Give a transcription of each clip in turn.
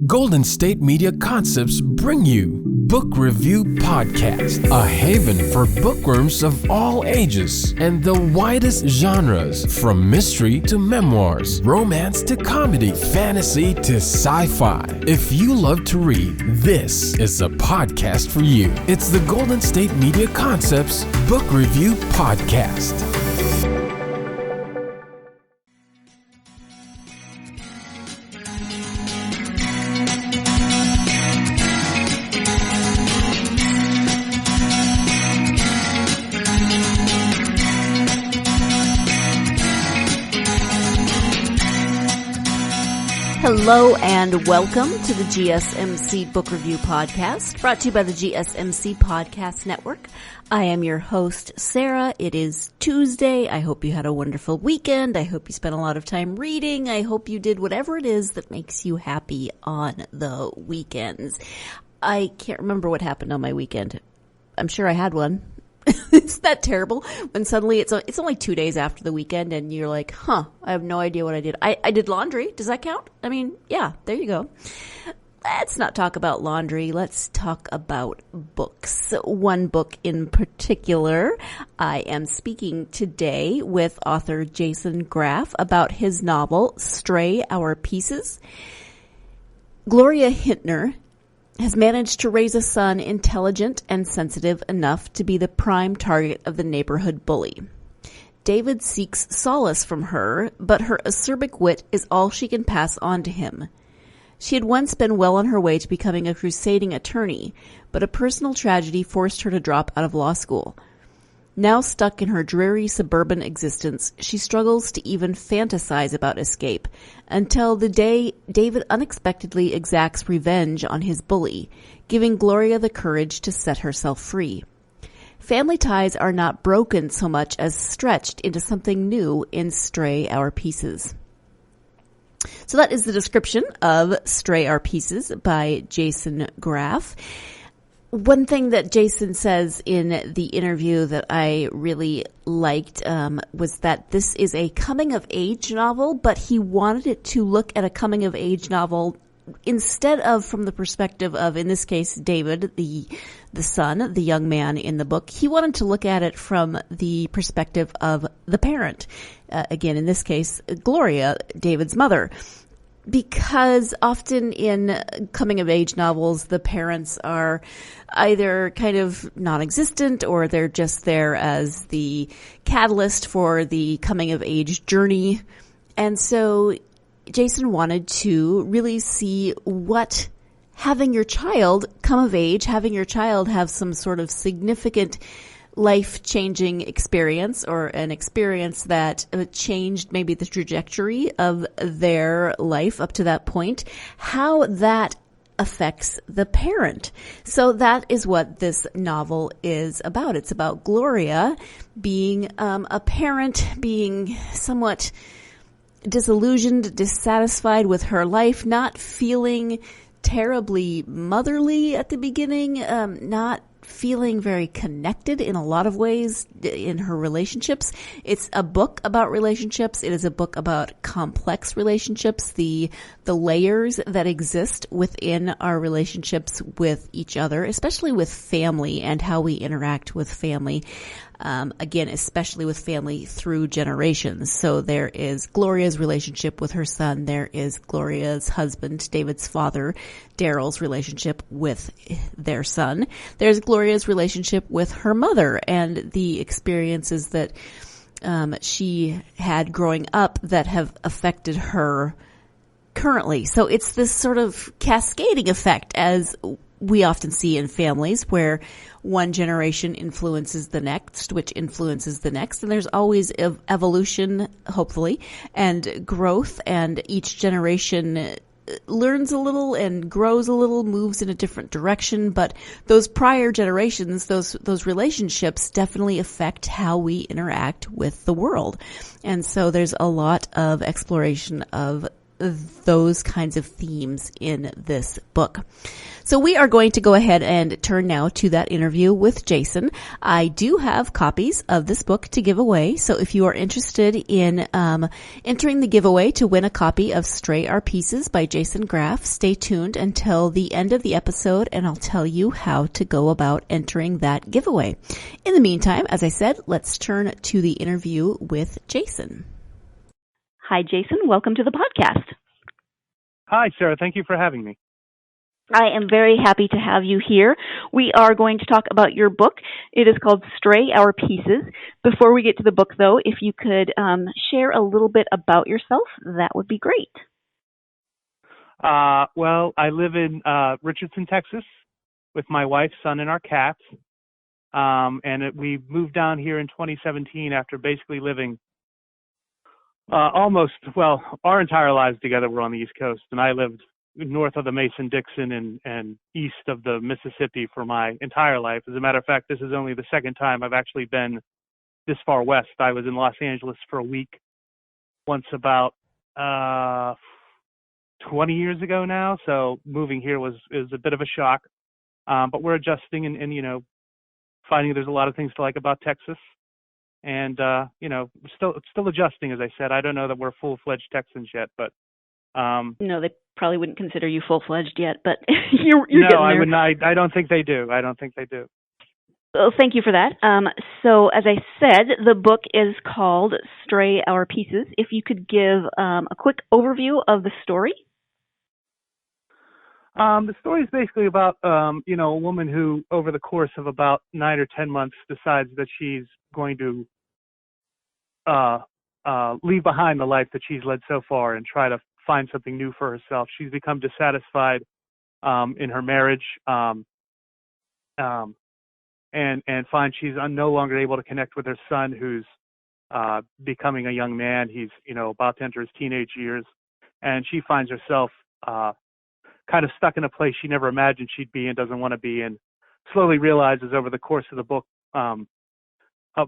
Golden State Media Concepts bring you Book Review Podcast, a haven for bookworms of all ages and the widest genres, from mystery to memoirs, romance to comedy, fantasy to sci-fi. If you love to read, this is a podcast for you. It's the Golden State Media Concepts Book Review Podcast. Hello and welcome to the GSMC Book Review Podcast, brought to you by the GSMC Podcast Network. I am your host, Sarah. It is Tuesday. I hope you had a wonderful weekend. I hope you spent a lot of time reading. I hope you did whatever it is that makes you happy on the weekends. I can't remember what happened on my weekend. I'm sure I had one. Isn't that terrible when suddenly it's only 2 days after the weekend and you're like, I have no idea what I did. I did laundry. Does that count? I mean, yeah, there you go. Let's not talk about laundry. Let's talk about books. One book in particular. I am speaking today with author Jason Graff about his novel, Stray Our Pieces. Gloria Hintner has managed to raise a son intelligent and sensitive enough to be the prime target of the neighborhood bully. David seeks solace from her, but her acerbic wit is all she can pass on to him. She had once been well on her way to becoming a crusading attorney, but a personal tragedy forced her to drop out of law school. Now stuck in her dreary suburban existence, she struggles to even fantasize about escape until the day David unexpectedly exacts revenge on his bully, giving Gloria the courage to set herself free. Family ties are not broken so much as stretched into something new in Stray Our Pieces. So that is the description of Stray Our Pieces by Jason Graff. One thing that Jason says in the interview that I really liked was that this is a coming-of-age novel, but he wanted it to look at a coming-of-age novel instead of from the perspective of, in this case, David, the son, the young man in the book. He wanted to look at it from the perspective of the parent. Again, in this case, Gloria, David's mother. Because often in coming-of-age novels, the parents are either kind of non-existent or they're just there as the catalyst for the coming-of-age journey. And so Jason wanted to really see what having your child come of age, having your child have some sort of significant life-changing experience or an experience that changed maybe the trajectory of their life up to that point, how that affects the parent. So that is what this novel is about. It's about Gloria being a parent, being somewhat disillusioned, dissatisfied with her life, not feeling terribly motherly at the beginning, not feeling very connected in a lot of ways in her relationships. It's a book about relationships. It is a book about complex relationships, the layers that exist within our relationships with each other, especially with family and how we interact with family. Again, especially with family through generations. So there is Gloria's relationship with her son. There is Gloria's husband, David's father, Daryl's relationship with their son. There's Gloria's relationship with her mother and the experiences that she had growing up that have affected her currently. So it's this sort of cascading effect, as we often see in families, where one generation influences the next, which influences the next. And there's always evolution, hopefully, and growth. And each generation learns a little and grows a little, moves in a different direction. But those prior generations, those relationships definitely affect how we interact with the world. And so there's a lot of exploration of those kinds of themes in this book. So we are going to go ahead and turn now to that interview with Jason. I do have copies of this book to give away. So if you are interested in entering the giveaway to win a copy of Stray Our Pieces by Jason Graff, stay tuned until the end of the episode and I'll tell you how to go about entering that giveaway. In the meantime, as I said, let's turn to the interview with Jason. Hi, Jason. Welcome to the podcast. Hi, Sarah. Thank you for having me. I am very happy to have you here. We are going to talk about your book. It is called Stray Our Pieces. Before we get to the book, though, if you could share a little bit about yourself, that would be great. Well, I live in Richardson, Texas, with my wife, son, and our cats. We moved down here in 2017 after basically living our entire lives together. We're on the East Coast, and I lived north of the Mason-Dixon and east of the Mississippi for my entire life. As a matter of fact, this is only the second time I've actually been this far west. I was in Los Angeles for a week once about 20 years ago now, so moving here is a bit of a shock. But we're adjusting and finding there's a lot of things to like about Texas. And still adjusting, as I said. I don't know that we're full-fledged Texans yet, but no, they probably wouldn't consider you full-fledged yet, but you're no, getting there. I would not. I don't think they do. Well, thank you for that. So, as I said, the book is called Stray Our Pieces. If you could give a quick overview of the story. The story is basically about a woman who, over the course of about 9 or 10 months, decides that she's going to leave behind the life that she's led so far and try to find something new for herself. She's become dissatisfied in her marriage and finds she's no longer able to connect with her son, who's becoming a young man. He's about to enter his teenage years, and she finds herself kind of stuck in a place she never imagined she'd be and doesn't want to be, and slowly realizes over the course of the book a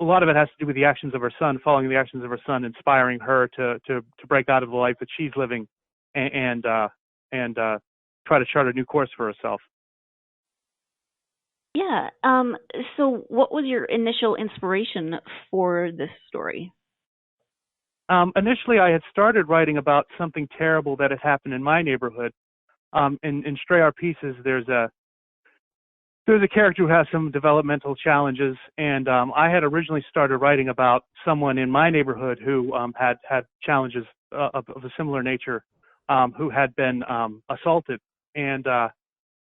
lot of it has to do with the actions of her son, following the actions of her son, inspiring her to break out of the life that she's living and try to chart a new course for herself. Yeah. So what was your initial inspiration for this story? Initially, I had started writing about something terrible that had happened in my neighborhood. In Stray Our Pieces, there's a character who has some developmental challenges, and I had originally started writing about someone in my neighborhood who had challenges of a similar nature, who had been assaulted, and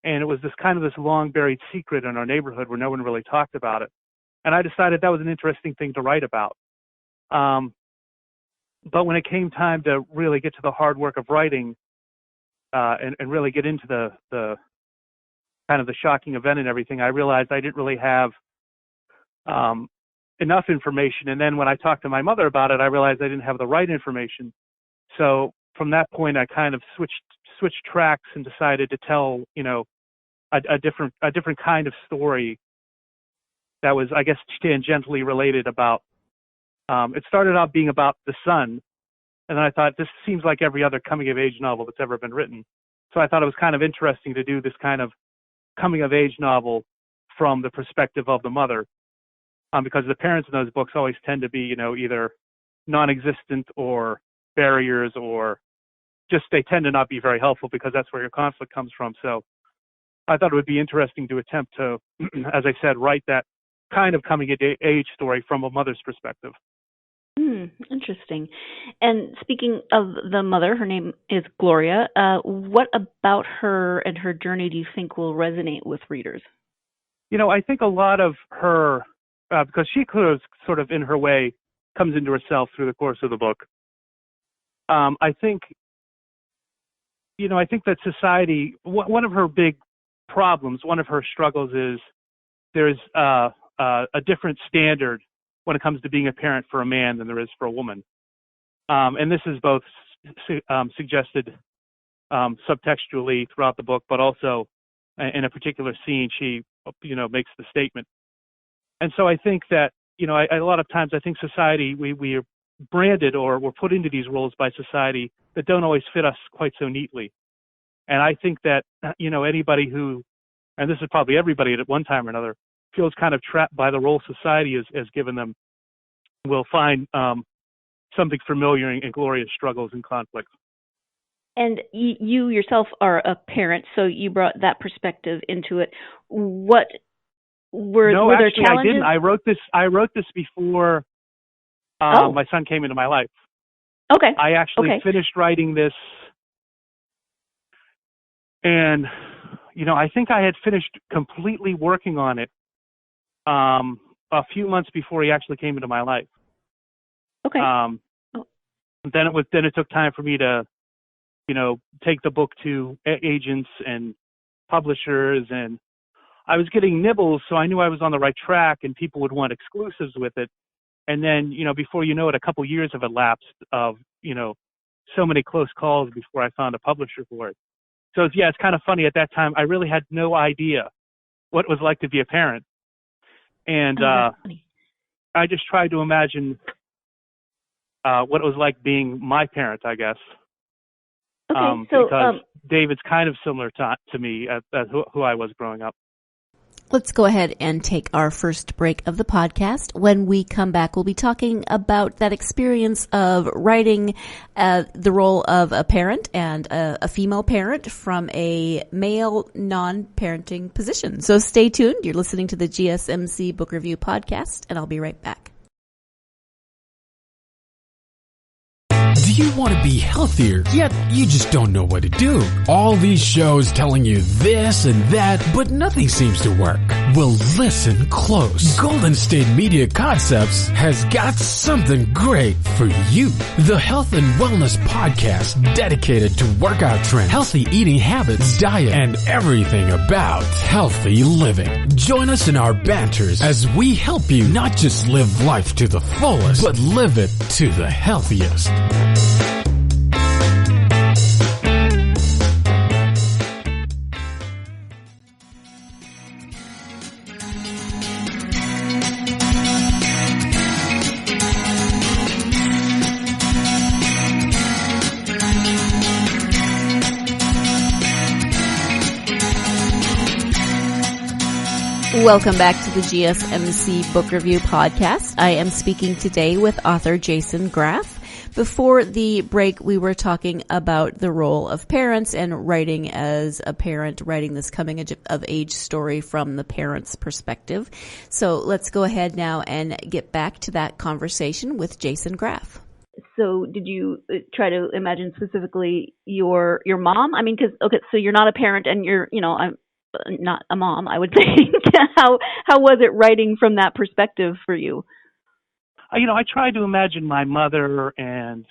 it was this long buried secret in our neighborhood where no one really talked about it, and I decided that was an interesting thing to write about. But when it came time to really get to the hard work of writing and really get into the kind of the shocking event and everything, I realized I didn't really have enough information. And then when I talked to my mother about it, I realized I didn't have the right information. So from that point, I kind of switched tracks and decided to tell, a different kind of story that was, I guess, tangentially related about. It started out being about the son, and then I thought, this seems like every other coming-of-age novel that's ever been written. So I thought it was kind of interesting to do this kind of coming-of-age novel from the perspective of the mother, because the parents in those books always tend to be, either non-existent or barriers, or just they tend to not be very helpful because that's where your conflict comes from. So I thought it would be interesting to attempt to, as I said, write that kind of coming-of-age story from a mother's perspective. Interesting. And speaking of the mother, her name is Gloria. What about her and her journey do you think will resonate with readers? I think a lot of her, because she sort of in her way comes into herself through the course of the book. I think that society, one of her big problems, one of her struggles is there's a different standard when it comes to being a parent for a man than there is for a woman. And this is both suggested subtextually throughout the book, but also in a particular scene, she, makes the statement. And so I think that, a lot of times I think society, we are branded or we're put into these roles by society that don't always fit us quite so neatly. And I think that, anybody who, and this is probably everybody at one time or another, feels kind of trapped by the role society has given them, will find something familiar in Gloria's struggles and conflicts. And you yourself are a parent, so you brought that perspective into it. What were there challenges? I didn't. I wrote this before my son came into my life. Okay. I actually finished writing this, and I think I had finished completely working on it a few months before he actually came into my life. Okay. Then it took time for me to, take the book to agents and publishers, and I was getting nibbles, so I knew I was on the right track, and people would want exclusives with it. And then, before you know it, a couple years have elapsed of, so many close calls before I found a publisher for it. So it's kind of funny. At that time, I really had no idea what it was like to be a parent. And I just tried to imagine what it was like being my parent, I guess. Okay, because David's kind of similar to me as who I was growing up. Let's go ahead and take our first break of the podcast. When we come back, we'll be talking about that experience of writing the role of a parent and a female parent from a male non-parenting position. So stay tuned. You're listening to the GSMC Book Review Podcast, and I'll be right back. Do you want to be healthier, yet you just don't know what to do? All these shows telling you this and that, but nothing seems to work. Well, listen close. Golden State Media Concepts has got something great for you. The Health and Wellness Podcast, dedicated to workout trends, healthy eating habits, diet, and everything about healthy living. Join us in our banters as we help you not just live life to the fullest, but live it to the healthiest. Welcome back to the GSMC Book Review Podcast. I am speaking today with author Jason Graff. Before the break, we were talking about the role of parents and writing as a parent, writing this coming of age story from the parent's perspective. So let's go ahead now and get back to that conversation with Jason Graff. So did you try to imagine specifically your mom? I mean, so you're not a parent and I'm not a mom, I would think. How was it writing from that perspective for you? I tried to imagine my mother and,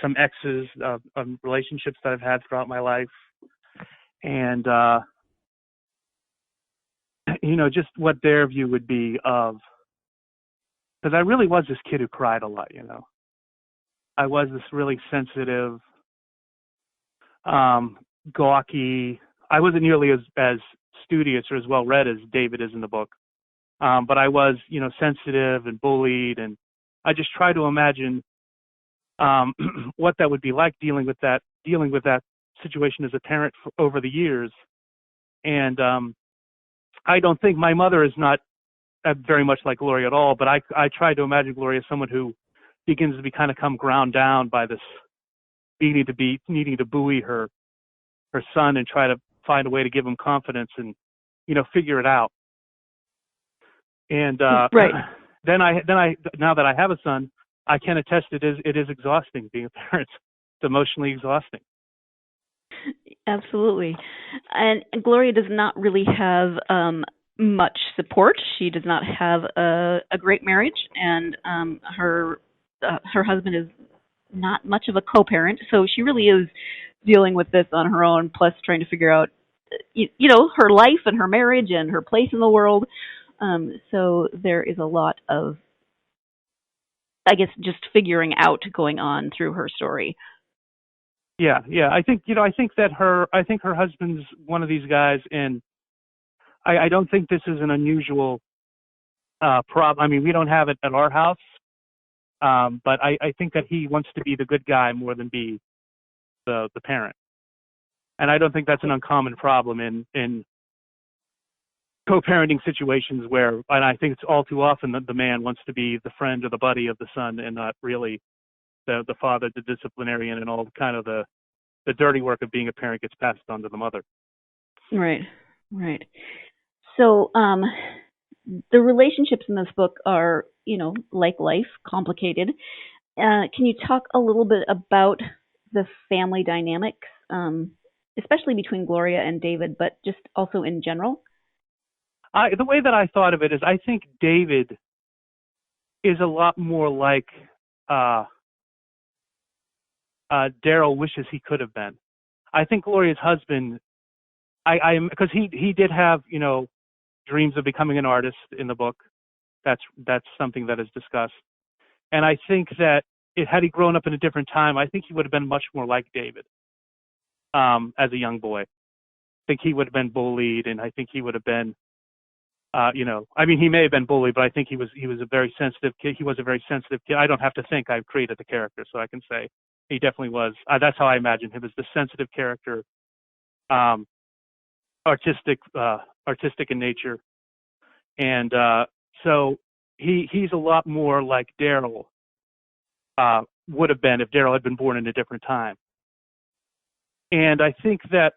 some exes of relationships that I've had throughout my life. And, just what their view would be of, because I really was this kid who cried a lot, I was this really sensitive, gawky. I wasn't nearly as studious or as well read as David is in the book. But I was, sensitive and bullied, and I just try to imagine what that would be like dealing with that situation as a parent over the years. And I don't think my mother is not very much like Gloria at all, but I try to imagine Gloria as someone who begins to come ground down by this needing to buoy her son and try to find a way to give him confidence and figure it out. And right. Then I now that I have a son, I can attest it is exhausting being a parent. It's emotionally exhausting. Absolutely. And Gloria does not really have much support. She does not have a great marriage, and her husband is not much of a co-parent, so she really is dealing with this on her own, plus trying to figure out her life and her marriage and her place in the world. So there is a lot of, I guess, just figuring out going on through her story. Yeah. I think that her husband's one of these guys, and I don't think this is an unusual problem. I mean, we don't have it at our house, but I think that he wants to be the good guy more than be the parent. And I don't think that's an uncommon problem in co-parenting situations where, and I think it's all too often that the man wants to be the friend or the buddy of the son and not really the father, the disciplinarian, and all kind of the dirty work of being a parent gets passed on to the mother. Right, right. So the relationships in this book are, like life, complicated. Can you talk a little bit about the family dynamics, especially between Gloria and David, but just also in general? The way that I thought of it is I think David is a lot more like Daryl wishes he could have been. I think Gloria's husband, because he did have, dreams of becoming an artist in the book. That's something that is discussed. And I think that had he grown up in a different time, I think he would have been much more like David as a young boy. I think he would have been bullied, and I think he would have been, he may have been bullied, but I think he was a very sensitive kid. He was a very sensitive kid. I don't have to think. I've created the character, so I can say he definitely was. That's how I imagine him, as the sensitive character, artistic in nature, and so he's a lot more like Daryl would have been if Daryl had been born in a different time. And I think that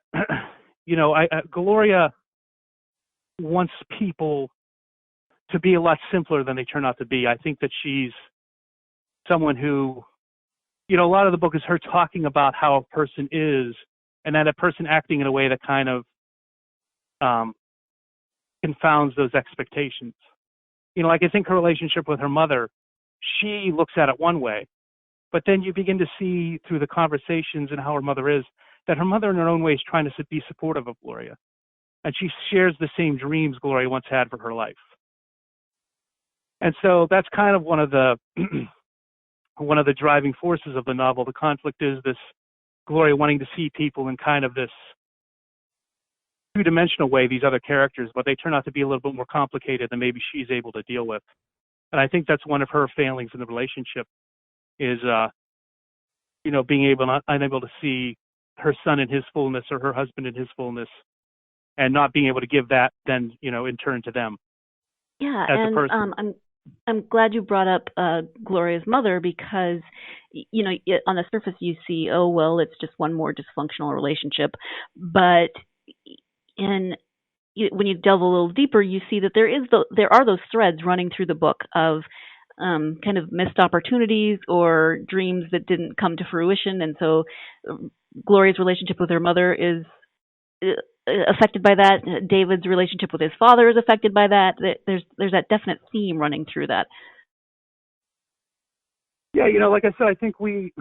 Gloria wants people to be a lot simpler than they turn out to be. I think that she's someone who, a lot of the book is her talking about how a person is, and then a person acting in a way that kind of confounds those expectations. I think her relationship with her mother, she looks at it one way, but then you begin to see through the conversations and how her mother is, that her mother in her own way is trying to be supportive of Gloria. And she shares the same dreams Gloria once had for her life. And so that's kind of one of the driving forces of the novel. The conflict is this Gloria wanting to see people in kind of this two-dimensional way, these other characters, but they turn out to be a little bit more complicated than maybe she's able to deal with. And I think that's one of her failings in the relationship is, being unable to see her son in his fullness or her husband in his fullness, and not being able to give that then, in turn to them. Yeah, as and a person. I'm glad you brought up Gloria's mother because, on the surface you see, oh, well, it's just one more dysfunctional relationship. But when you delve a little deeper, you see that there are those threads running through the book of kind of missed opportunities or dreams that didn't come to fruition. And so Gloria's relationship with her mother is affected by that. David's relationship with his father is affected by that. There's that definite theme running through that. Yeah, like I said, I think we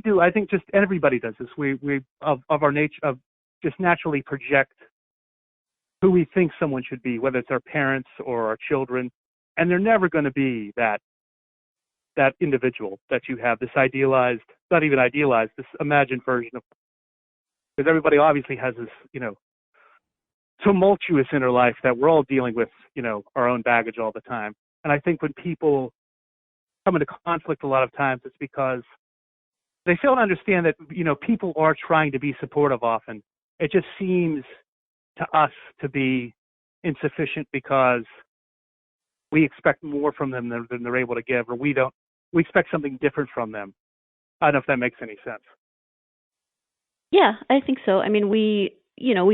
do. I think just everybody does this. We of our nature of just naturally project who we think someone should be, whether it's our parents or our children, and they're never going to be that individual that you have, this idealized, not even idealized, this imagined version of. Because everybody obviously has this, tumultuous inner life that we're all dealing with, our own baggage all the time. And I think when people come into conflict a lot of times, it's because they fail to understand that, people are trying to be supportive often. It just seems to us to be insufficient because we expect more from them than they're able to give, or we expect something different from them. I don't know if that makes any sense. Yeah, I think so. I mean, we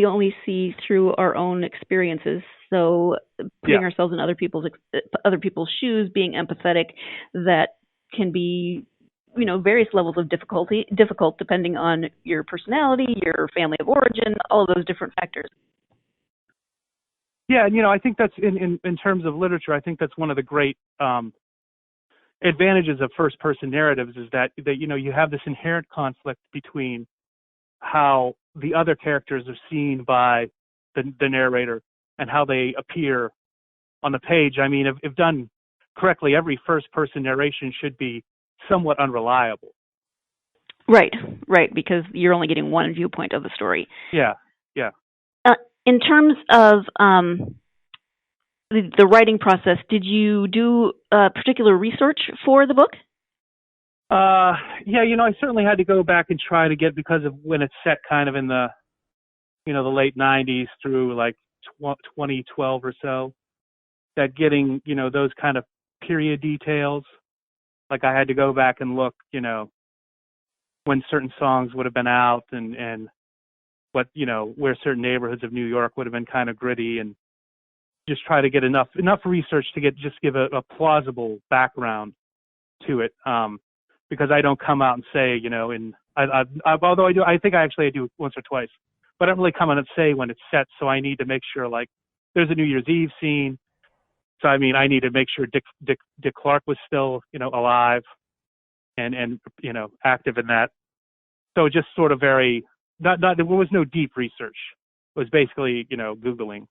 only see through our own experiences. So putting ourselves in other people's shoes, being empathetic, that can be, various levels of difficult depending on your personality, your family of origin, all of those different factors. Yeah, and I think that's in terms of literature, I think that's one of the great advantages of first-person narratives is that you have this inherent conflict between how the other characters are seen by the narrator and how they appear on the page. I mean, if done correctly, every first-person narration should be somewhat unreliable. Right, because you're only getting one viewpoint of the story. Yeah. In terms of the writing process, did you do particular research for the book? Yeah, I certainly had to go back and try to get, because of when it's set kind of in the, the late 90s through like 2012 or so, that getting, those kind of period details, like I had to go back and look, when certain songs would have been out and what, where certain neighborhoods of New York would have been kind of gritty, and just try to get enough research to give a plausible background to it. Because I don't come out and say, although I think I do once or twice, but I don't really come out and say when it's set. So I need to make sure, like, there's a New Year's Eve scene. So I need to make sure Dick Clark was still, alive and active in that. So just sort of very, not there was no deep research. It was basically, Googling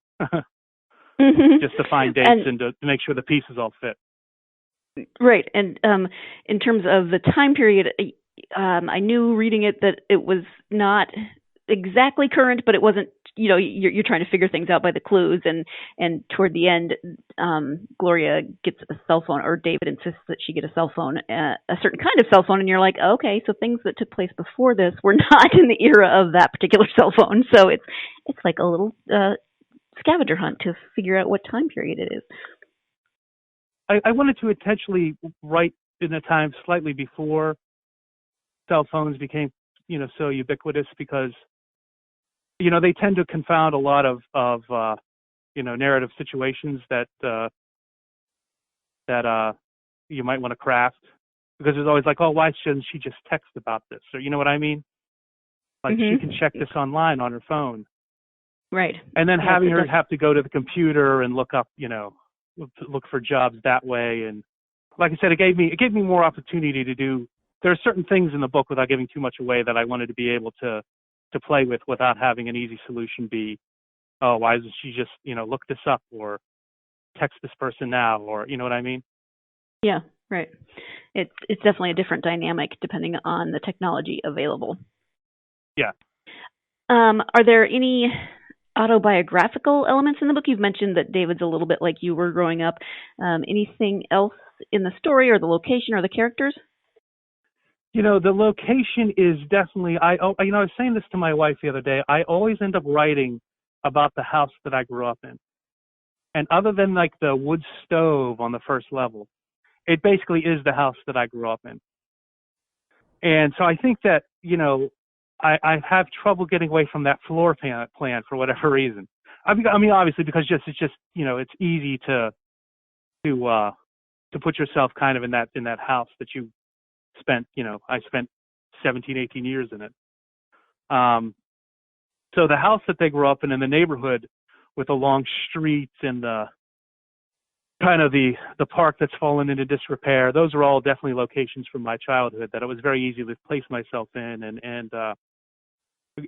just to find dates and to make sure the pieces all fit. Right. And in terms of the time period, I knew reading it that it was not exactly current, but it wasn't, you're trying to figure things out by the clues. And toward the end, Gloria gets a cell phone, or David insists that she get a cell phone, a certain kind of cell phone. And you're like, okay, so things that took place before this were not in the era of that particular cell phone. So it's like a little scavenger hunt to figure out what time period it is. I wanted to intentionally write in a time slightly before cell phones became, so ubiquitous, because, they tend to confound a lot of narrative situations that you might want to craft, because there's always like, oh, why shouldn't she just text about this? Or, you know what I mean? Like, she can check this online on her phone. Right. And then having her have to go to the computer and look up, look for jobs that way. And like I said, it gave me more opportunity to do. There are certain things in the book, without giving too much away, that I wanted to be able to play with without having an easy solution be, oh, why doesn't she just, look this up or text this person now, or, you know what I mean? Yeah, right. It's definitely a different dynamic depending on the technology available. Yeah. Are there any autobiographical elements in the book? You've mentioned that David's a little bit like you were growing up. Anything else in the story, or the location, or the characters? The location is definitely, I was saying this to my wife the other day, I always end up writing about the house that I grew up in. And other than like the wood stove on the first level, it basically is the house that I grew up in. And so I think that, I have trouble getting away from that floor plan for whatever reason. I mean, obviously, because it's just, it's easy to put yourself kind of in that house that you spent, I spent 17, 18 years in it. So the house that they grew up in the neighborhood with the long streets and the kind of the park that's fallen into disrepair, those are all definitely locations from my childhood that it was very easy to place myself in and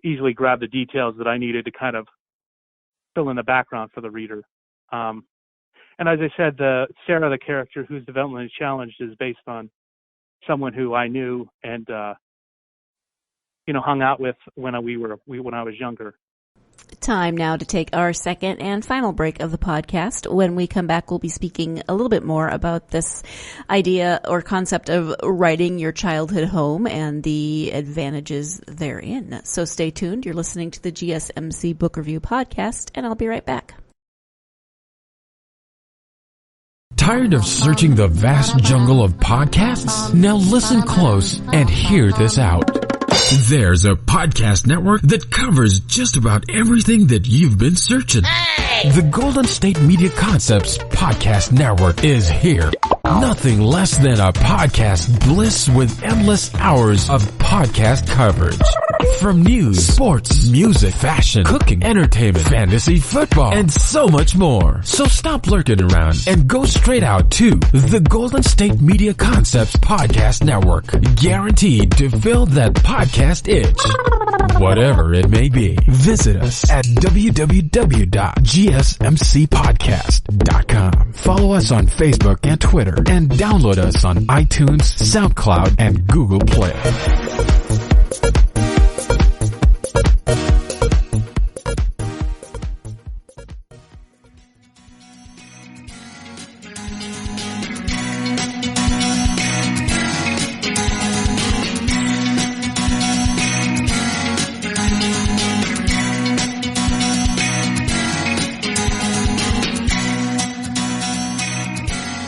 easily grab the details that I needed to kind of fill in the background for the reader. And as I said, Sarah, the character whose development is challenged, is based on someone who I knew and hung out with when I was younger. Time now to take our second and final break of the podcast. When we come back, we'll be speaking a little bit more about this idea or concept of writing your childhood home and the advantages therein. So stay tuned. You're listening to the GSMC Book Review Podcast, and I'll be right back. Tired of searching the vast jungle of podcasts? Now listen close and hear this out. There's a podcast network that covers just about everything that you've been searching. Hey! The Golden State Media Concepts Podcast Network is here. Nothing less than a podcast bliss with endless hours of podcast coverage. From news, sports, music, fashion, cooking, entertainment, fantasy, football, and so much more. So stop lurking around and go straight out to the Golden State Media Concepts Podcast Network. Guaranteed to fill that podcast itch. Whatever it may be. Visit us at www.gsmcpodcast.com. Follow us on Facebook and Twitter, and download us on iTunes, SoundCloud, and Google Play.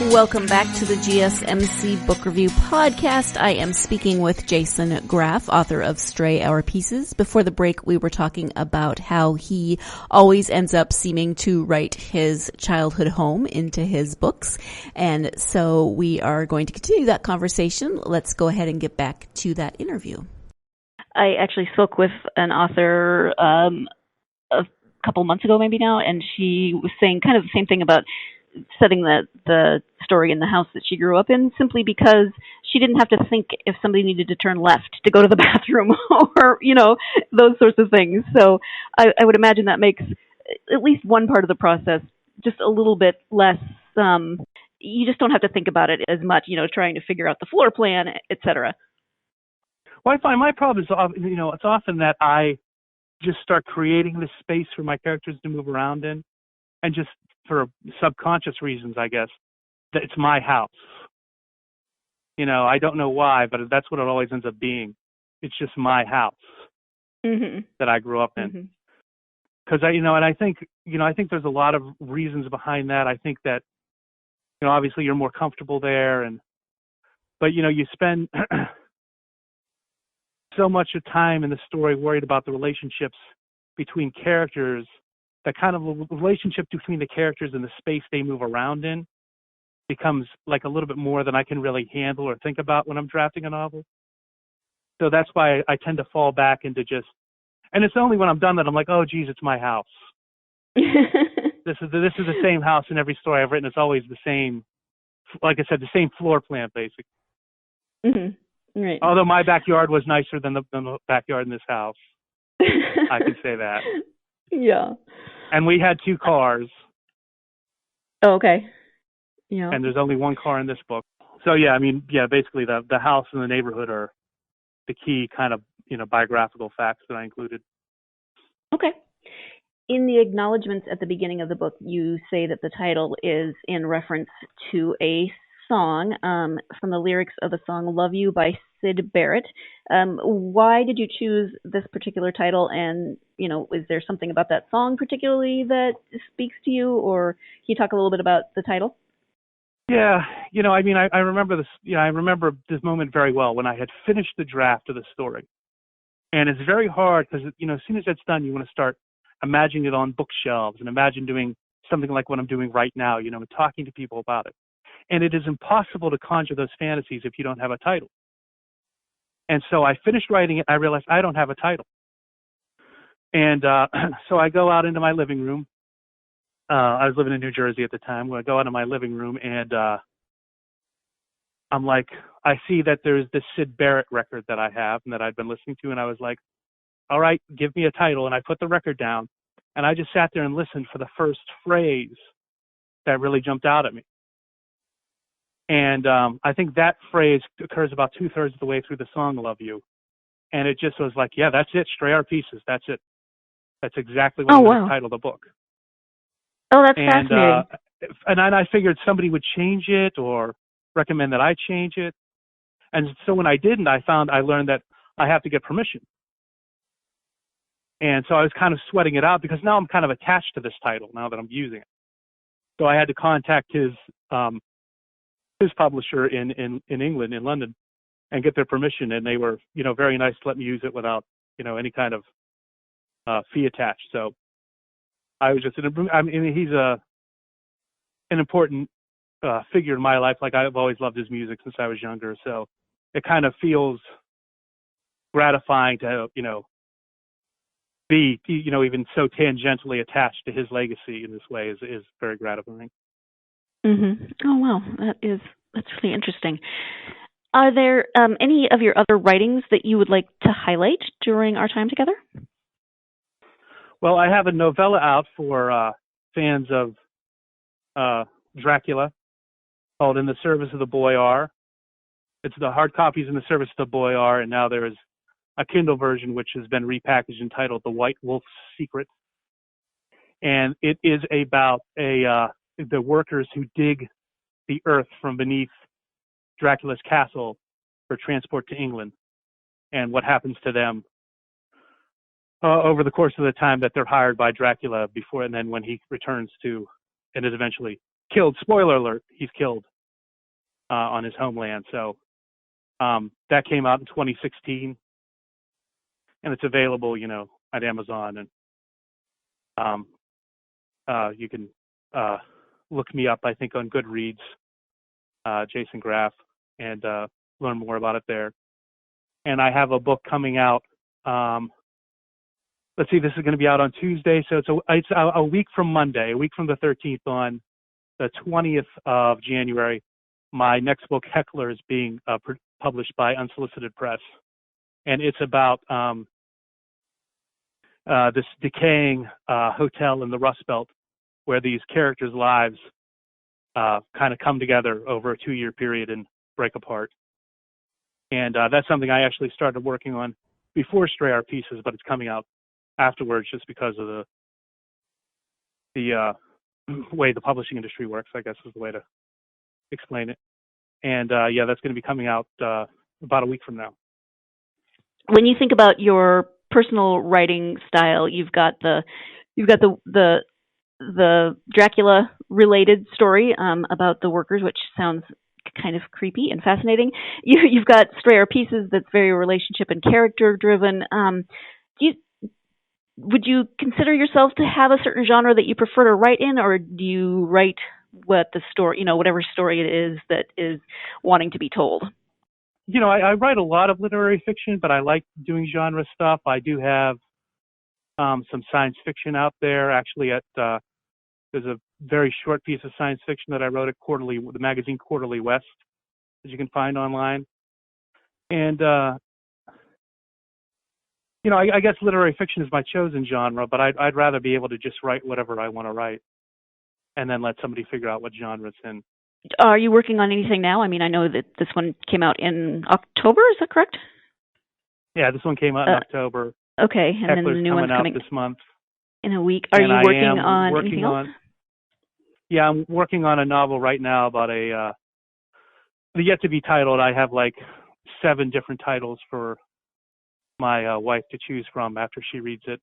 Welcome back to the GSMC Book Review Podcast. I am speaking with Jason Graff, author of Stray Our Pieces. Before the break, we were talking about how he always ends up seeming to write his childhood home into his books. And so we are going to continue that conversation. Let's go ahead and get back to that interview. I actually spoke with an author a couple months ago maybe now, and she was saying kind of the same thing about setting the story in the house that she grew up in, simply because she didn't have to think if somebody needed to turn left to go to the bathroom or, those sorts of things. So I would imagine that makes at least one part of the process just a little bit less, you just don't have to think about it as much, trying to figure out the floor plan, et cetera. Well, I find my problem is, it's often that I just start creating this space for my characters to move around in, and just for subconscious reasons, I guess, that it's my house. I don't know why, but that's what it always ends up being. It's just my house that I grew up in. Because and I think there's a lot of reasons behind that. I think that, obviously you're more comfortable there, but you spend so much of time in the story worried about the relationships between characters. That kind of relationship between the characters and the space they move around in becomes like a little bit more than I can really handle or think about when I'm drafting a novel. So that's why I tend to fall back into and it's only when I'm done that I'm like, oh, geez, it's my house. This is the same house in every story I've written. It's always the same, like I said, the same floor plan, basically. Right. Although my backyard was nicer than the backyard in this house. I can say that. Yeah. And we had 2 cars. Oh, okay. Yeah. And there's only 1 car in this book. So basically the house and the neighborhood are the key kind of, biographical facts that I included. Okay. In the acknowledgments at the beginning of the book, you say that the title is in reference to a song from the lyrics of the song Love You by Syd Barrett. Why did you choose this particular title? And, is there something about that song particularly that speaks to you? Or can you talk a little bit about the title? Yeah, I remember this. I remember this moment very well when I had finished the draft of the story. And it's very hard because, as soon as that's done, you want to start imagining it on bookshelves and imagine doing something like what I'm doing right now, talking to people about it. And it is impossible to conjure those fantasies if you don't have a title. And so I finished writing it. I realized I don't have a title. And so I go out into my living room. I was living in New Jersey at the time. When I go out in my living room and I'm like, I see that there's this Syd Barrett record that I have and that I'd been listening to. And I was like, all right, give me a title. And I put the record down. And I just sat there and listened for the first phrase that really jumped out at me. And I think that phrase occurs about 2/3 of the way through the song Love You. And it just was like, yeah, that's it. Stray Our Pieces. That's it. That's exactly what I'm going to title the book. Oh, that's fascinating. And I figured somebody would change it or recommend that I change it. And so when I didn't, I learned that I have to get permission. And so I was kind of sweating it out because now I'm kind of attached to this title now that I'm using it. So I had to contact his publisher in England, in London, and get their permission. And they were, very nice to let me use it without, any kind of fee attached. So I was just, he's an important figure in my life. Like I've always loved his music since I was younger. So it kind of feels gratifying to, be, even so tangentially attached to his legacy in this way is very gratifying. Mm-hmm. Oh, wow. That's really interesting. Are there any of your other writings that you would like to highlight during our time together? Well, I have a novella out for fans of Dracula called In the Service of the Boy R. It's the hard copies In the Service of the Boy R, and now there is a Kindle version which has been repackaged entitled The White Wolf's Secret. And it is about the workers who dig the earth from beneath Dracula's castle for transport to England and what happens to them over the course of the time that they're hired by Dracula before and then when he returns to and is eventually killed. Spoiler alert, he's killed on his homeland. So that came out in 2016, and it's available, at Amazon, and you can look me up, I think, on Goodreads, Jason Graff, and learn more about it there. And I have a book coming out. Let's see, this is going to be out on Tuesday, so it's a week from Monday, a week from the 13th. On the 20th of January, my next book, Heckler, is being published by Unsolicited Press, and it's about this decaying hotel in the Rust Belt, where these characters' lives kind of come together over a 2-year period and break apart. And that's something I actually started working on before Stray Art Pieces, but it's coming out afterwards just because of the way the publishing industry works, I guess is the way to explain it. And that's going to be coming out about a week from now. When you think about your personal writing style, you've got the Dracula related story about the workers, which sounds kind of creepy and fascinating. You've got Stray Art Pieces that's very relationship and character driven. Would you consider yourself to have a certain genre that you prefer to write in, or do you write what the story, whatever story it is that is wanting to be told? I write a lot of literary fiction, but I like doing genre stuff. I do have some science fiction out there. Actually, there's a very short piece of science fiction that I wrote at the magazine Quarterly West, that you can find online. And I guess literary fiction is my chosen genre, but I'd rather be able to just write whatever I want to write, and then let somebody figure out what genre it's in. Are you working on anything now? I mean, I know that this one came out in October. Is that correct? Yeah, this one came out in October. Okay, and Heckler's then the new one's coming out this month. In a week. Are you working on anything else? Yeah, I'm working on a novel right now about a yet to be titled. I have like 7 different titles for my wife to choose from after she reads it.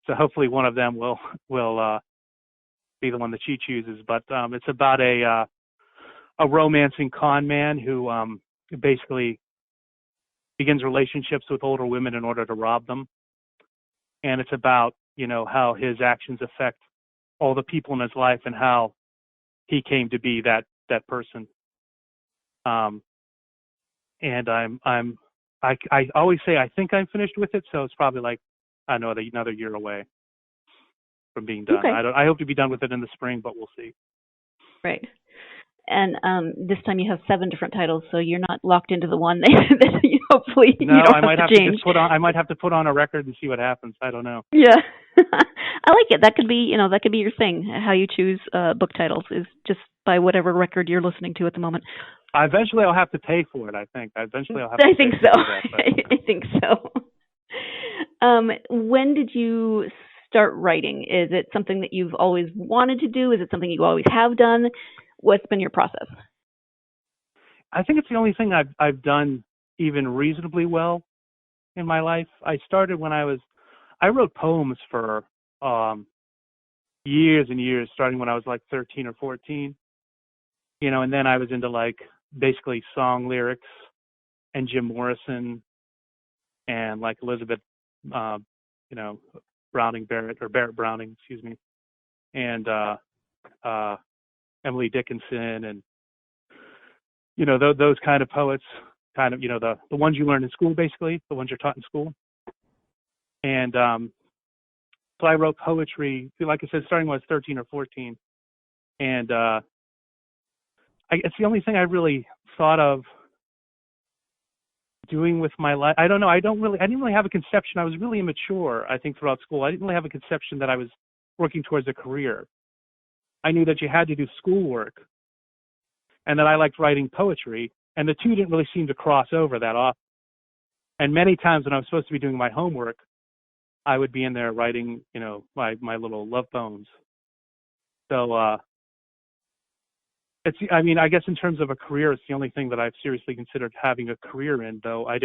So hopefully one of them will be the one that she chooses. But it's about a romancing con man who basically begins relationships with older women in order to rob them. And it's about, how his actions affect all the people in his life and how he came to be that person. And I always say I think I'm finished with it, so it's probably like, I know, another year away from being done. Okay. I hope to be done with it in the spring, but we'll see. Right. And this time you have 7 different titles, so you're not locked into the one that hopefully no, you don't I might have change. I might have to put on a record and see what happens. I don't know. Yeah. I like it. That could be, that could be your thing. How you choose book titles is just by whatever record you're listening to at the moment. Eventually I'll have to pay for it, I think. I think so. I think so. When did you start writing? Is it something that you've always wanted to do? Is it something you always have done? What's been your process? I think it's the only thing I've done even reasonably well in my life. I started when I wrote poems for years and years, starting when I was like 13 or 14, and then I was into like basically song lyrics and Jim Morrison and like Elizabeth, Barrett Browning, excuse me, and Emily Dickinson, and those kind of poets, kind of the ones you learn in school, basically the ones you're taught in school. And so I wrote poetry, like I said, starting when I was 13 or 14, and it's the only thing I really thought of doing with my life. I don't know. I didn't really have a conception. I was really immature, I think, throughout school. I didn't really have a conception that I was working towards a career. I knew that you had to do schoolwork, and that I liked writing poetry, and the two didn't really seem to cross over that often. And many times when I was supposed to be doing my homework, I would be in there writing, my little love poems. So, I guess in terms of a career, it's the only thing that I've seriously considered having a career in, though I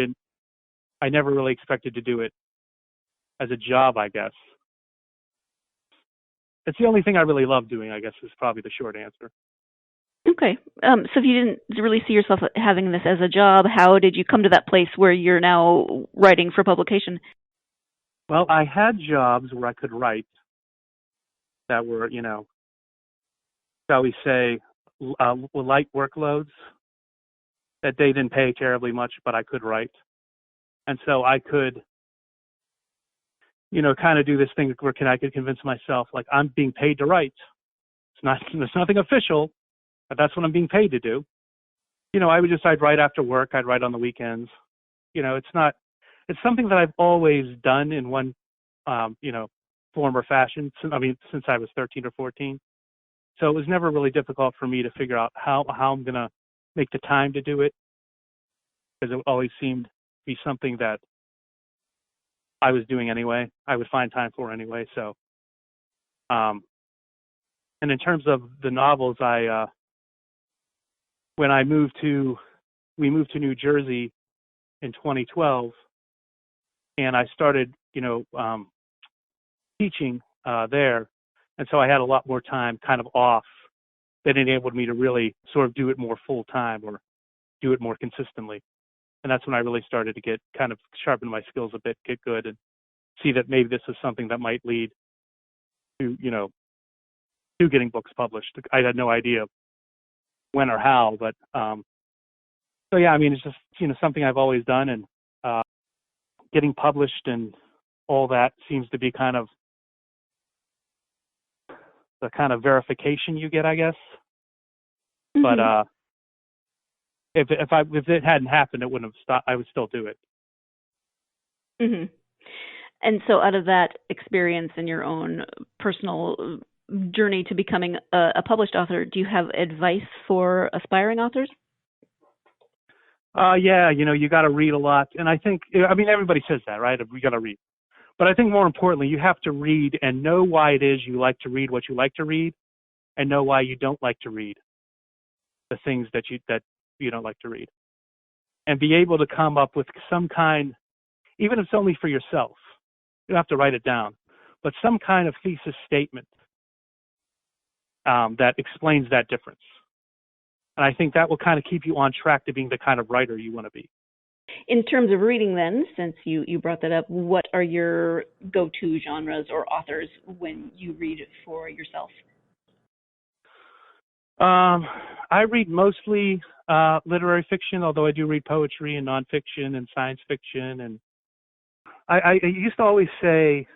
never really expected to do it as a job, I guess. It's the only thing I really love doing, I guess, is probably the short answer. Okay. So if you didn't really see yourself having this as a job, how did you come to that place where you're now writing for publication? Well, I had jobs where I could write that were, shall we say, light workloads that they didn't pay terribly much, but I could write. And so I could, kind of do this thing where I could convince myself, like, I'm being paid to write. There's nothing official, but that's what I'm being paid to do. I'd write after work. I'd write on the weekends. It's something that I've always done in one, form or fashion. Since I was 13 or 14. So it was never really difficult for me to figure out how I'm going to make the time to do it, because it always seemed to be something that I was doing anyway. I would find time for anyway. So, and in terms of the novels, when we moved to New Jersey in 2012, and I started, teaching there, and so I had a lot more time kind of off that enabled me to really sort of do it more full time or do it more consistently. And that's when I really started to get kind of sharpen my skills a bit, get good, and see that maybe this is something that might lead to, to getting books published. I had no idea when or how, but so yeah, it's just, something I've always done, and getting published and all that seems to be kind of the kind of verification you get, I guess. Mm-hmm. But if it hadn't happened, it wouldn't have stopped. I would still do it. Mm-hmm. And so, out of that experience in your own personal journey to becoming a published author, do you have advice for aspiring authors? Yeah, you got to read a lot, and I think, everybody says that, right? We got to read, but I think more importantly, you have to read and know why it is you like to read what you like to read, and know why you don't like to read the things that you don't like to read, and be able to come up with some kind, even if it's only for yourself. You don't have to write it down, but some kind of thesis statement that explains that difference. And I think that will kind of keep you on track to being the kind of writer you want to be. In terms of reading then, since you brought that up, what are your go-to genres or authors when you read for yourself? I read mostly literary fiction, although I do read poetry and nonfiction and science fiction. And I used to always say,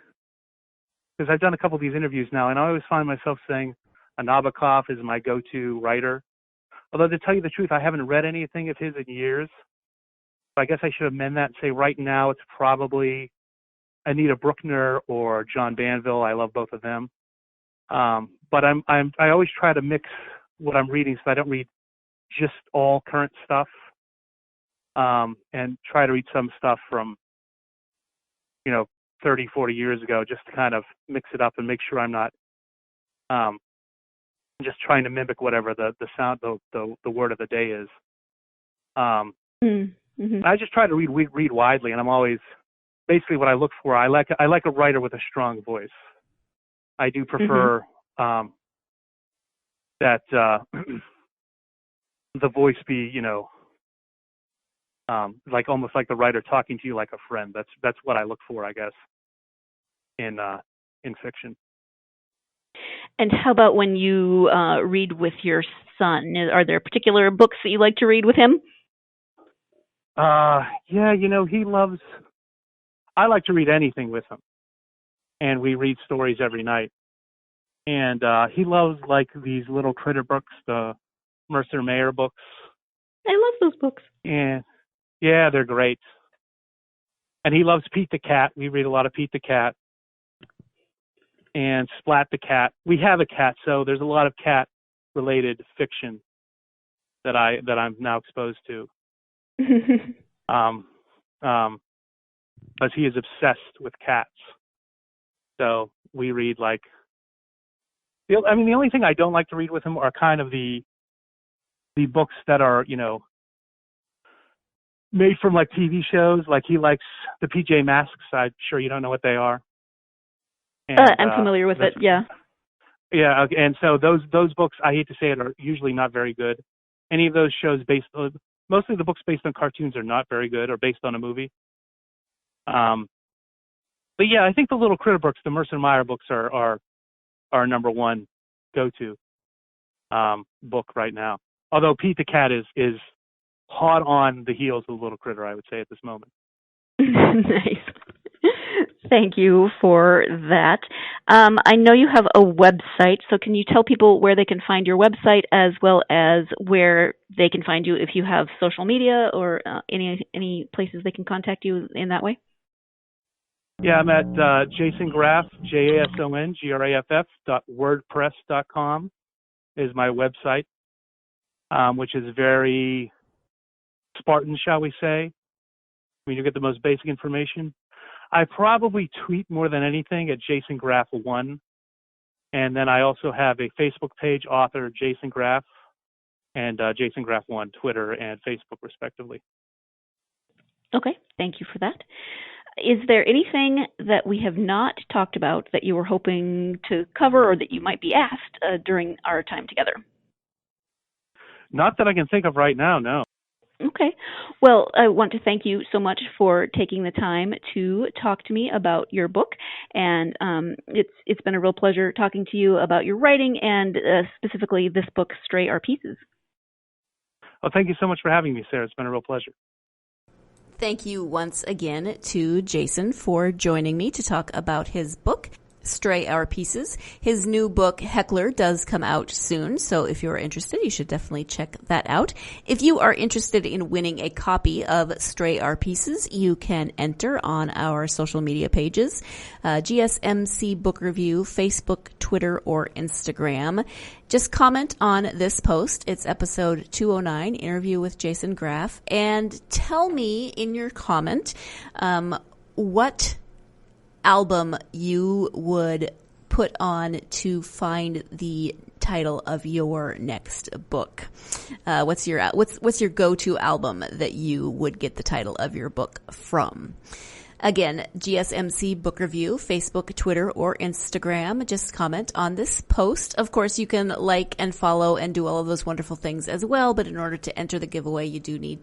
because I've done a couple of these interviews now, and I always find myself saying Nabokov is my go-to writer. Although to tell you the truth, I haven't read anything of his in years. So I guess I should amend that and say right now it's probably Anita Bruckner or John Banville. I love both of them. But I always try to mix what I'm reading so I don't read just all current stuff, and try to read some stuff from 30, 40 years ago, just to kind of mix it up and make sure I'm not just trying to mimic whatever the sound, the word of the day is. Mm-hmm. I just try to read widely, and I'm always basically what I look for. I like a writer with a strong voice. I do prefer that the voice be like almost like the writer talking to you like a friend. That's what I look for, I guess, in fiction. And how about when you read with your son? Are there particular books that you like to read with him? Yeah, he loves. I like to read anything with him, and we read stories every night. And he loves like these little critter books, the Mercer Mayer books. I love those books. And yeah, they're great. And he loves Pete the Cat. We read a lot of Pete the Cat. And Splat the Cat. We have a cat, so there's a lot of cat-related fiction that I'm now exposed to. Because he is obsessed with cats. So we read like. The only thing I don't like to read with him are kind of the books that are made from like TV shows. Like he likes the PJ Masks. I'm sure you don't know what they are. And, I'm familiar with it, yeah. Yeah, and so those books, I hate to say it, are usually not very good. Any of those shows mostly the books based on cartoons are not very good, or based on a movie. But yeah, I think the Little Critter books, the Mercer Meyer books, are number one go-to book right now. Although Pete the Cat is hot on the heels of the Little Critter, I would say at this moment. Nice. Thank you for that. I know you have a website, so can you tell people where they can find your website, as well as where they can find you if you have social media or any places they can contact you in that way? Yeah, I'm at Jason Graff, JasonGraff.wordpress.com is my website, which is very Spartan, shall we say. I mean, you get the most basic information. I probably tweet more than anything at Jason Graff 1. And then I also have a Facebook page, author Jason Graff, and Jason Graff 1, Twitter and Facebook, respectively. Okay, thank you for that. Is there anything that we have not talked about that you were hoping to cover, or that you might be asked during our time together? Not that I can think of right now, no. Okay. Well, I want to thank you so much for taking the time to talk to me about your book, and it's been a real pleasure talking to you about your writing, and specifically this book, Stray Are Pieces. Well, thank you so much for having me, Sarah. It's been a real pleasure. Thank you once again to Jason for joining me to talk about his book, Stray Are Pieces. His new book, Heckler, does come out soon, so if you're interested, you should definitely check that out. If you are interested in winning a copy of Stray Are Pieces, you can enter on our social media pages, GSMC Book Review, Facebook, Twitter, or Instagram. Just comment on this post. It's episode 209, interview with Jason Graff, and tell me in your comment what album you would put on to find the title of your next book. What's your go-to album that you would get the title of your book from? Again, GSMC Book Review, Facebook, Twitter, or Instagram. Just comment on this post. Of course, you can like and follow and do all of those wonderful things as well, but in order to enter the giveaway, you do need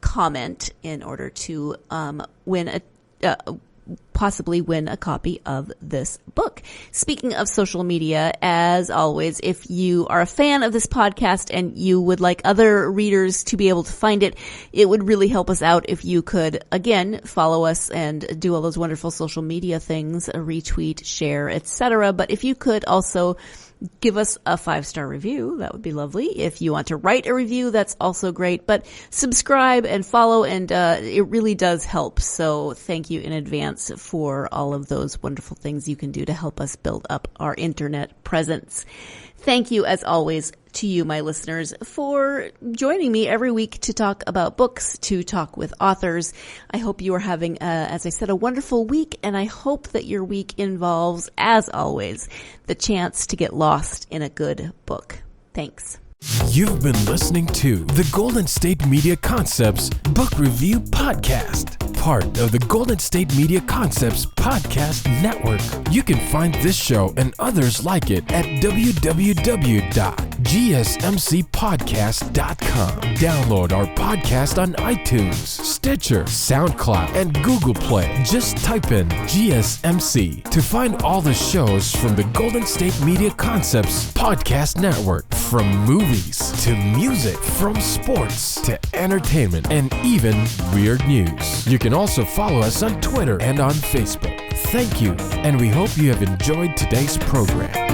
comment in order to possibly win a copy of this book. Speaking of social media, as always, if you are a fan of this podcast and you would like other readers to be able to find it, it would really help us out if you could, again, follow us and do all those wonderful social media things, retweet, share, etc. But if you could also give us a 5-star review, that would be lovely. If you want to write a review, that's also great. But subscribe and follow, and it really does help. So thank you in advance for all of those wonderful things you can do to help us build up our internet presence. Thank you, as always, to you, my listeners, for joining me every week to talk about books, to talk with authors. I hope you are having, as I said, a wonderful week, and I hope that your week involves, as always, the chance to get lost in a good book. Thanks. You've been listening to the Golden State Media Concepts Book Review Podcast, part of the Golden State Media Concepts Podcast Network. You can find this show and others like it at www.gsmcpodcast.com. Download our podcast on iTunes, Stitcher, SoundCloud, and Google Play. Just type in GSMC to find all the shows from the Golden State Media Concepts Podcast Network, from movies to music, from sports to entertainment, and even weird news. You can also follow us on Twitter and on Facebook. Thank you, and we hope you have enjoyed today's program.